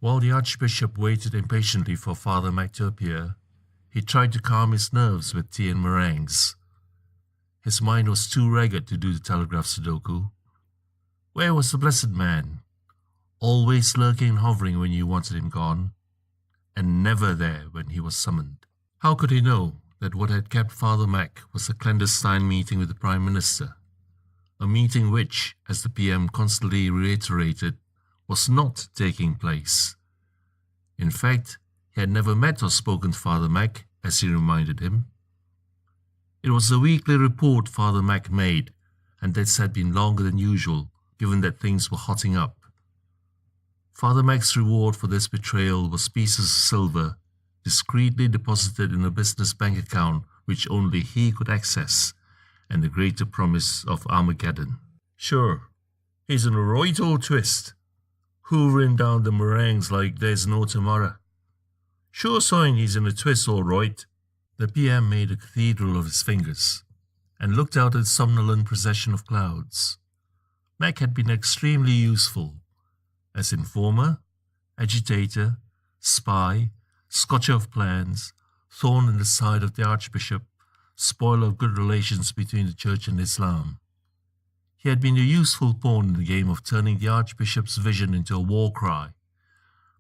While the Archbishop waited impatiently for Father Mack to appear, he tried to calm his nerves with tea and meringues. His mind was too ragged to do the telegraph Sudoku. Where was the blessed man? Always lurking and hovering when you wanted him gone, and never there when he was summoned. How could he know that what had kept Father Mack was a clandestine meeting with the Prime Minister? A meeting which, as the PM constantly reiterated, was not taking place. In fact, he had never met or spoken to Father Mack, as he reminded him. It was a weekly report Father Mack made, and this had been longer than usual, given that things were hotting up. Father Mack's reward for this betrayal was pieces of silver, discreetly deposited in a business bank account which only he could access, and the greater promise of Armageddon. Sure, he's in a right old twist, hoovering down the meringues like there's no tomorrow. Sure sign he's in a twist all right. The PM made a cathedral of his fingers, and looked out at the somnolent procession of clouds. Mack had been extremely useful, as informer, agitator, spy, scotcher of plans, thorn in the side of the Archbishop, spoiler of good relations between the Church and Islam. He had been a useful pawn in the game of turning the Archbishop's vision into a war cry.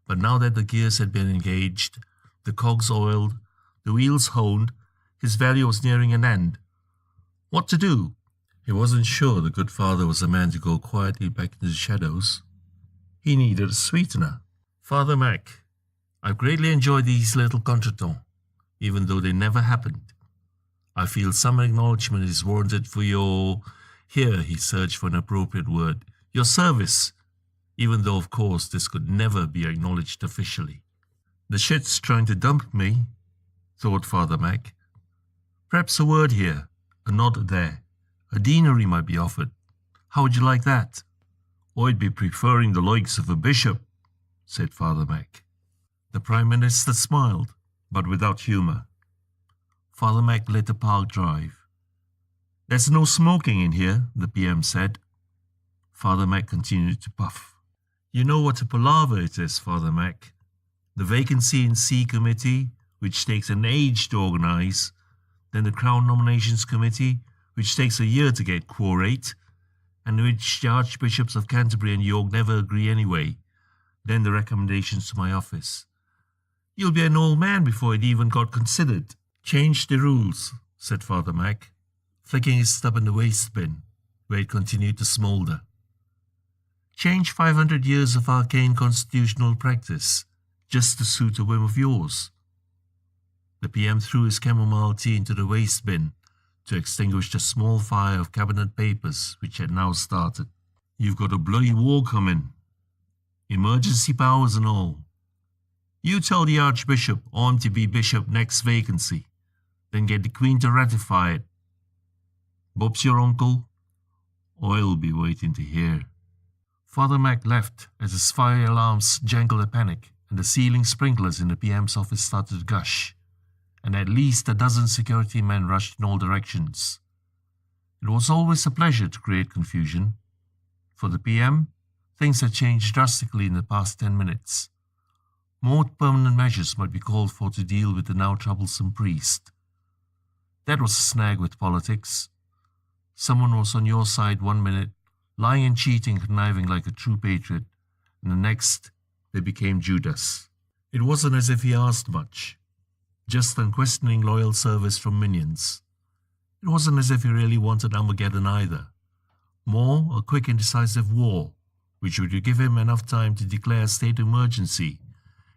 But now that the gears had been engaged, the cogs oiled, the wheels honed, his value was nearing an end. What to do? He wasn't sure the good father was a man to go quietly back into the shadows. He needed a sweetener. Father Mack, I've greatly enjoyed these little contretemps, even though they never happened. I feel some acknowledgement is warranted for your... Here he searched for an appropriate word. Your service, even though of course this could never be acknowledged officially. The shit's trying to dump me, thought Father Mack. Perhaps a word here, a nod there. A deanery might be offered. How would you like that? I'd be preferring the likes of a bishop, said Father Mack. The Prime Minister smiled, but without humour. Father Mack lit a park drive. There's no smoking in here, the PM said. Father Mack continued to puff. You know what a palaver it is, Father Mack. The vacancy in C Committee, which takes an age to organise, then the Crown Nominations Committee, which takes a year to get quorate, and which the Archbishops of Canterbury and York never agree anyway, then the recommendations to my office. You'll be an old man before it even got considered. Change the rules, said Father Mack, flicking his stub in the waste bin, where it continued to smoulder. Change 500 years of arcane constitutional practice, just to suit a whim of yours. The PM threw his chamomile tea into the waste bin to extinguish the small fire of cabinet papers which had now started. You've got a bloody war coming. Emergency powers and all. You tell the Archbishop I'm to be bishop next vacancy, then get the Queen to ratify it. Bob's your uncle? I'll be waiting to hear. Father Mack left as his fire alarms jangled a panic and the ceiling sprinklers in the PM's office started to gush, and at least a dozen security men rushed in all directions. It was always a pleasure to create confusion. For the PM, things had changed drastically in the past 10 minutes. More permanent measures might be called for to deal with the now troublesome priest. That was a snag with politics. Someone was on your side 1 minute, lying and cheating, conniving like a true patriot, and the next, they became Judas. It wasn't as if he asked much, just unquestioning loyal service from minions. It wasn't as if he really wanted Armageddon either. More, a quick and decisive war, which would give him enough time to declare a state of emergency,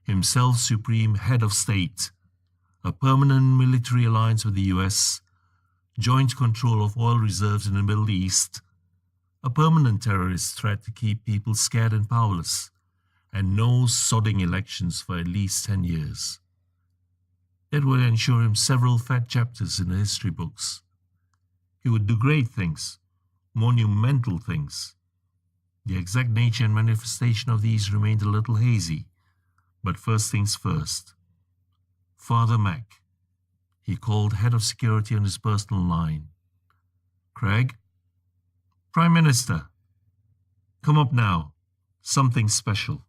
himself supreme head of state, a permanent military alliance with the US, joint control of oil reserves in the Middle East, a permanent terrorist threat to keep people scared and powerless, and no sodding elections for at least 10 years. That would ensure him several fat chapters in the history books. He would do great things, monumental things. The exact nature and manifestation of these remained a little hazy, but first things first. Father Mack. He called head of security on his personal line. Craig? Prime Minister. Come up now. Something special.